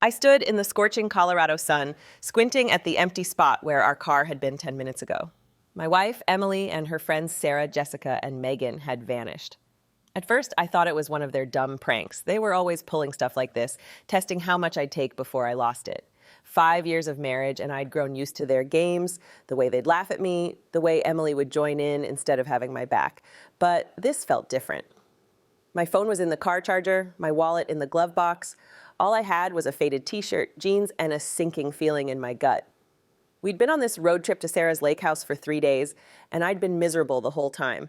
I stood in the scorching Colorado sun, squinting at the empty spot where our car had been 10 minutes ago. My wife, Emily, and her friends Sarah, Jessica, and Megan had vanished. At first, I thought it was one of their dumb pranks. They were always pulling stuff like this, testing how much I'd take before I lost it. 5 years of marriage, and I'd grown used to their games, the way they'd laugh at me, the way Emily would join in instead of having my back. But this felt different. My phone was in the car charger, my wallet in the glove box. All I had was a faded t-shirt, jeans, and a sinking feeling in my gut. We'd been on this road trip to Sarah's lake house for 3 days, and I'd been miserable the whole time.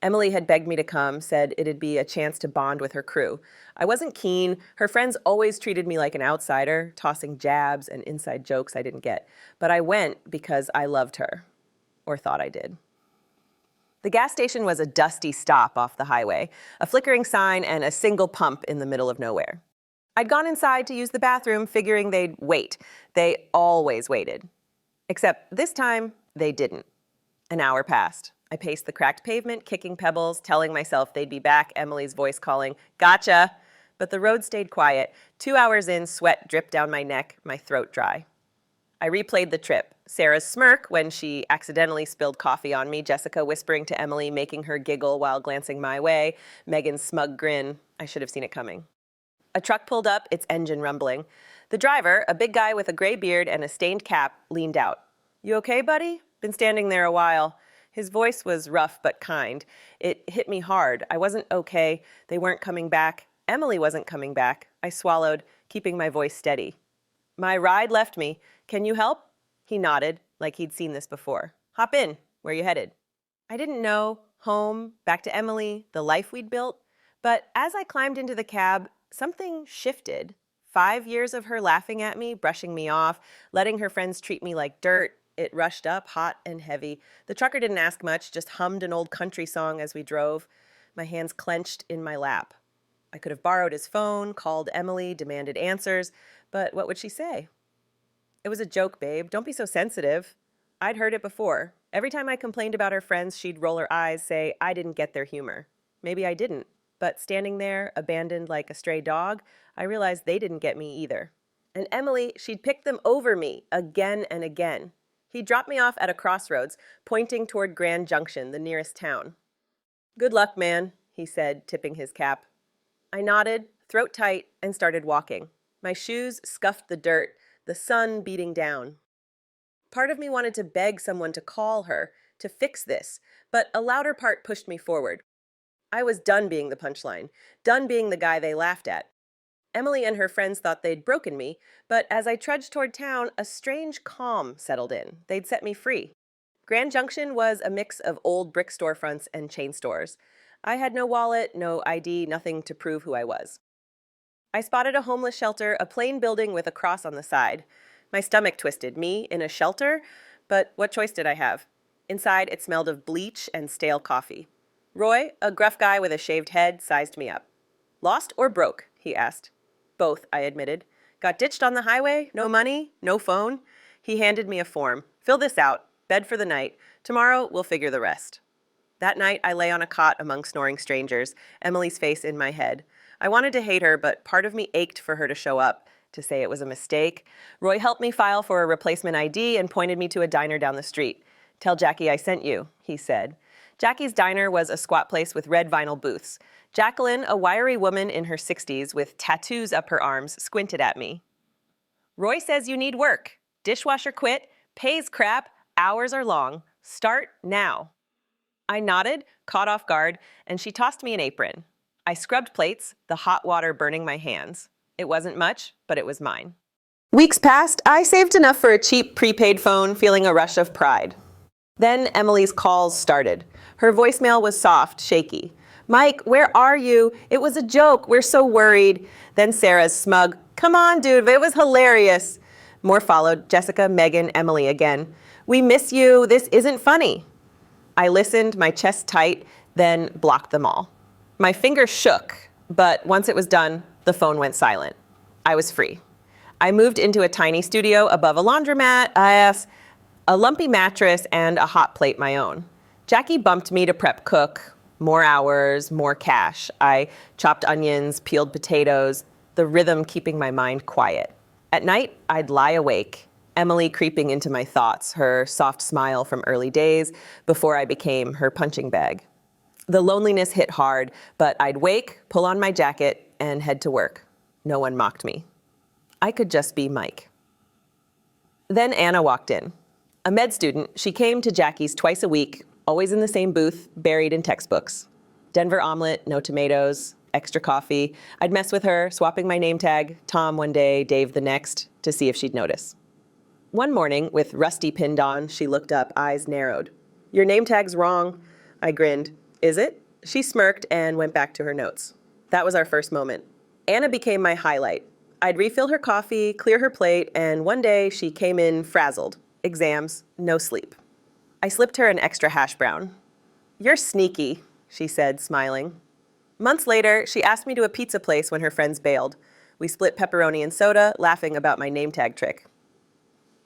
Emily had begged me to come, said it'd be a chance to bond with her crew. I wasn't keen. Her friends always treated me like an outsider, tossing jabs and inside jokes I didn't get. But I went because I loved her, or thought I did. The gas station was a dusty stop off the highway, a flickering sign and a single pump in the middle of nowhere. I'd gone inside to use the bathroom, figuring they'd wait. They always waited. Except this time, they didn't. An hour passed. I paced the cracked pavement, kicking pebbles, telling myself they'd be back, Emily's voice calling, "Gotcha!" But the road stayed quiet. 2 hours in, sweat dripped down my neck, my throat dry. I replayed the trip. Sarah's smirk when she accidentally spilled coffee on me, Jessica whispering to Emily, making her giggle while glancing my way, Megan's smug grin. I should have seen it coming. A truck pulled up, its engine rumbling. The driver, a big guy with a gray beard and a stained cap, leaned out. "You okay, buddy? Been standing there a while." His voice was rough but kind. It hit me hard. I wasn't okay. They weren't coming back. Emily wasn't coming back. I swallowed, keeping my voice steady. "My ride left me. Can you help?" He nodded, like he'd seen this before. "Hop in. Where you headed?" I didn't know. Home, back to Emily, the life we'd built. But as I climbed into the cab, something shifted. 5 years of her laughing at me, brushing me off, letting her friends treat me like dirt. It rushed up, hot and heavy. The trucker didn't ask much, just hummed an old country song as we drove. My hands clenched in my lap. I could have borrowed his phone, called Emily, demanded answers, but what would she say? "It was a joke, babe. Don't be so sensitive." I'd heard it before. Every time I complained about her friends, she'd roll her eyes, say I didn't get their humor. Maybe I didn't. But standing there, abandoned like a stray dog, I realized they didn't get me either. And Emily, she'd picked them over me again and again. He dropped me off at a crossroads, pointing toward Grand Junction, the nearest town. "Good luck, man," he said, tipping his cap. I nodded, throat tight, and started walking. My shoes scuffed the dirt, the sun beating down. Part of me wanted to beg someone to call her, to fix this, but a louder part pushed me forward. I was done being the punchline, done being the guy they laughed at. Emily and her friends thought they'd broken me, but as I trudged toward town, a strange calm settled in. They'd set me free. Grand Junction was a mix of old brick storefronts and chain stores. I had no wallet, no ID, nothing to prove who I was. I spotted a homeless shelter, a plain building with a cross on the side. My stomach twisted. Me in a shelter? But what choice did I have? Inside, it smelled of bleach and stale coffee. Roy, a gruff guy with a shaved head, sized me up. "Lost or broke?" he asked. "Both," I admitted. "Got ditched on the highway? No money? No phone?" He handed me a form. "Fill this out. Bed for the night. Tomorrow, we'll figure the rest." That night, I lay on a cot among snoring strangers, Emily's face in my head. I wanted to hate her, but part of me ached for her to show up, to say it was a mistake. Roy helped me file for a replacement ID and pointed me to a diner down the street. "Tell Jackie I sent you," he said. Jackie's Diner was a squat place with red vinyl booths. Jacqueline, a wiry woman in her 60s with tattoos up her arms, squinted at me. "Roy says you need work. Dishwasher quit, pays crap, hours are long. Start now." I nodded, caught off guard, and she tossed me an apron. I scrubbed plates, the hot water burning my hands. It wasn't much, but it was mine. Weeks passed. I saved enough for a cheap prepaid phone, feeling a rush of pride. Then Emily's calls started. Her voicemail was soft, shaky. "Mike, where are you? It was a joke. We're so worried." Then Sarah's smug, "Come on, dude, it was hilarious." More followed, Jessica, Megan, Emily again. "We miss you. This isn't funny." I listened, my chest tight, then blocked them all. My fingers shook, but once it was done, the phone went silent. I was free. I moved into a tiny studio above a laundromat, a lumpy mattress, and a hot plate my own. Jackie bumped me to prep cook. More hours, more cash. I chopped onions, peeled potatoes, the rhythm keeping my mind quiet. At night, I'd lie awake, Emily creeping into my thoughts, her soft smile from early days before I became her punching bag. The loneliness hit hard, but I'd wake, pull on my jacket, and head to work. No one mocked me. I could just be Mike. Then Anna walked in. A med student, she came to Jackie's twice a week, always in the same booth, buried in textbooks. Denver omelet, no tomatoes, extra coffee. I'd mess with her, swapping my name tag, Tom one day, Dave the next, to see if she'd notice. One morning, with Rusty pinned on, she looked up, eyes narrowed. "Your name tag's wrong." I grinned. "Is it?" She smirked and went back to her notes. That was our first moment. Anna became my highlight. I'd refill her coffee, clear her plate, and one day she came in frazzled. Exams, no sleep. I slipped her an extra hash brown. "You're sneaky," she said, smiling. Months later, she asked me to a pizza place when her friends bailed. We split pepperoni and soda, laughing about my name tag trick.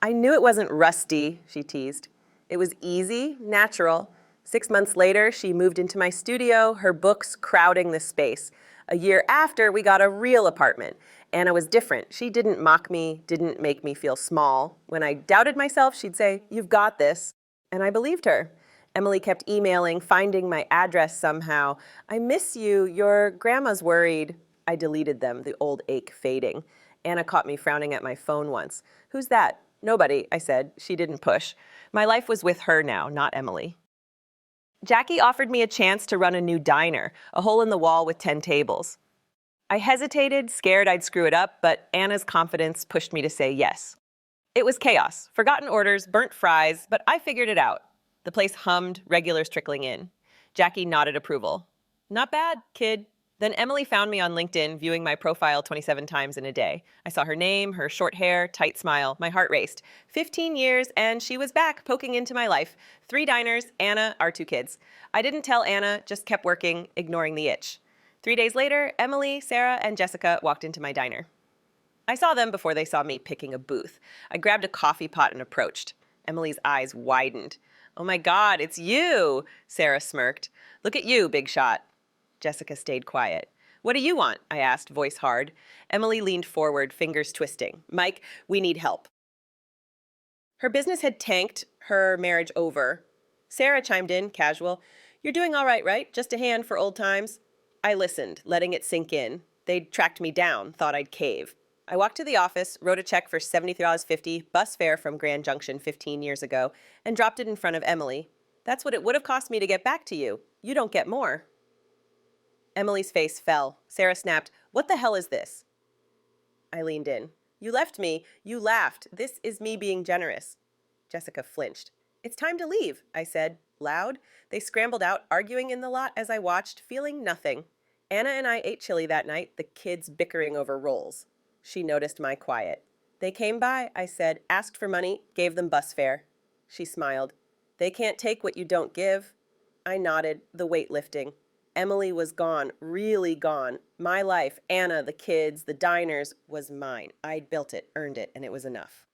"I knew it wasn't Rusty," she teased. It was easy, natural. 6 months later, she moved into my studio, her books crowding the space. A year after, we got a real apartment. Anna was different. She didn't mock me, didn't make me feel small. When I doubted myself, she'd say, "You've got this." And I believed her. Emily kept emailing, finding my address somehow. "I miss you. Your grandma's worried." I deleted them, the old ache fading. Anna caught me frowning at my phone once. "Who's that?" "Nobody," I said. She didn't push. My life was with her now, not Emily. Jackie offered me a chance to run a new diner, a hole in the wall with 10 tables. I hesitated, scared I'd screw it up, but Anna's confidence pushed me to say yes. It was chaos, forgotten orders, burnt fries, but I figured it out. The place hummed, regulars trickling in. Jackie nodded approval. "Not bad, kid." Then Emily found me on LinkedIn, viewing my profile 27 times in a day. I saw her name, her short hair, tight smile. My heart raced. 15 years, and she was back, poking into my life. 3 diners, Anna, our 2 kids. I didn't tell Anna, just kept working, ignoring the itch. 3 days later, Emily, Sarah, and Jessica walked into my diner. I saw them before they saw me picking a booth. I grabbed a coffee pot and approached. Emily's eyes widened. "Oh my God, it's you," Sarah smirked. "Look at you, big shot." Jessica stayed quiet. "What do you want?" I asked, voice hard. Emily leaned forward, fingers twisting. "Mike, we need help." Her business had tanked, her marriage over. Sarah chimed in, casual. "You're doing all right? Just a hand for old times?" I listened, letting it sink in. They'd tracked me down, thought I'd cave. I walked to the office, wrote a check for $73.50, bus fare from Grand Junction 15 years ago, and dropped it in front of Emily. "That's what it would have cost me to get back to you. You don't get more." Emily's face fell. Sarah snapped, "What the hell is this?" I leaned in. "You left me. You laughed. This is me being generous." Jessica flinched. "It's time to leave," I said, loud. They scrambled out, arguing in the lot as I watched, feeling nothing. Anna and I ate chili that night, the kids bickering over rolls. She noticed my quiet. "They came by," I said, asked for money, gave them bus fare. She smiled. "They can't take what you don't give." I nodded, the weight lifting. Emily was gone, really gone. My life, Anna, the kids, the diners, was mine. I'd built it, earned it, and it was enough.